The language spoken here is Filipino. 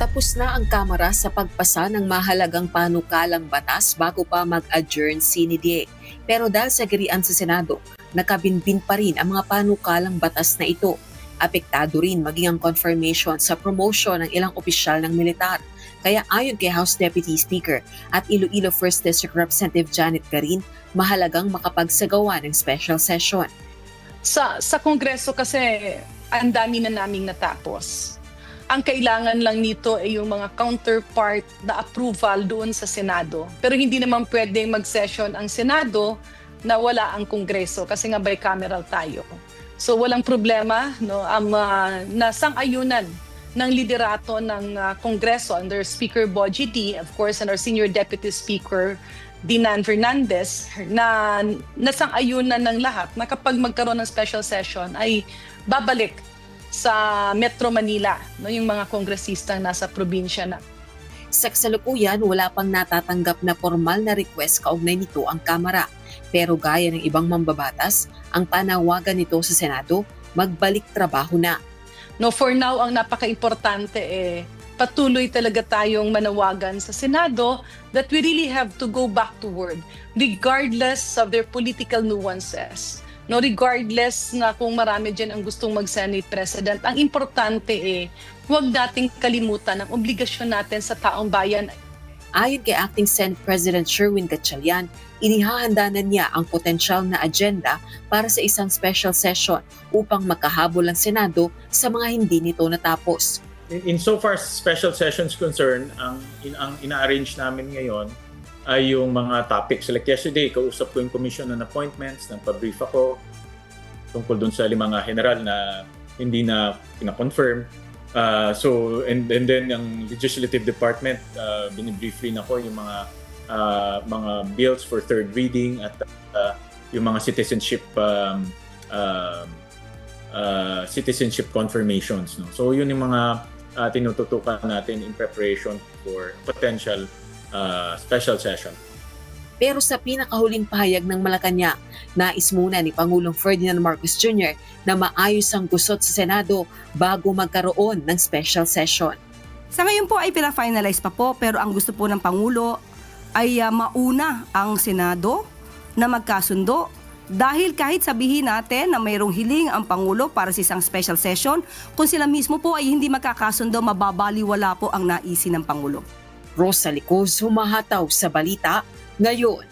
Tapos na ang Kamara sa pagpasa ng mahalagang panukalang batas bago pa mag-adjourn sinidye. Pero dahil sa girian sa Senado, nakabinbin pa rin ang mga panukalang batas na ito. Apektado rin maging ang confirmation sa promotion ng ilang opisyal ng militar. Kaya ayon kay House Deputy Speaker at Iloilo 1st District Representative Janet Garin, mahalagang makapagsagawa ng special session. Sa Kongreso kasi ang dami na naming natapos. Ang kailangan lang nito ay yung mga counterpart na approval doon sa Senado. Pero hindi naman pwedeng mag-session ang Senado na wala ang Kongreso kasi nga bicameral tayo. So walang problema, no, ang nasang-ayunan ng liderato ng Kongreso under Speaker Bogie D, of course, and our Senior Deputy Speaker Dinan Fernandez, na nasang-ayunan ng lahat na kapag magkaroon ng special session ay babalik sa Metro Manila, no, yung mga kongresistang nasa probinsya na. Sa kasalukuyan, wala pang natatanggap na formal na request kaugnay nito ang Kamara. Pero gaya ng ibang mambabatas, ang panawagan nito sa Senado, magbalik trabaho na. No, for now, ang napaka-importante patuloy talaga tayong manawagan sa Senado that we really have to go back to work regardless of their political nuances. No, regardless na kung marami dyan ang gustong mag-Senate President, ang importante huwag nating kalimutan ang obligasyon natin sa taong bayan. Ayon kay Acting Senate President Sherwin Gatchalian, inihahanda na niya ang potensyal na agenda para sa isang special session upang makahabol ang Senado sa mga hindi nito natapos. Insofar as special sessions concerned, ang ina-arrange namin ngayon ay yung mga topics. Like yesterday, kausap ko yung Commission on Appointments, nagpa-brief ako tungkol dun sa mga general na hindi na pina-confirm. And then yung Legislative Department, binibrief rin ako yung mga bills for third reading at yung mga citizenship confirmations. No? So yun yung mga tinututukan natin in preparation for potential special session. Pero sa pinakahuling pahayag ng Malacanang, nais muna ni Pangulong Ferdinand Marcos Jr. na maayos ang gusot sa Senado bago magkaroon ng special session. Sa ngayon po ay pina-finalize pa po, pero ang gusto po ng Pangulo ay mauna ang Senado na magkasundo. Dahil kahit sabihin natin na mayroong hiling ang Pangulo para sa isang special session, kung sila mismo po ay hindi magkakasundo, mababaliwala po ang naisin ng Pangulo. Rosa Licos, humahataw sa balita ngayon.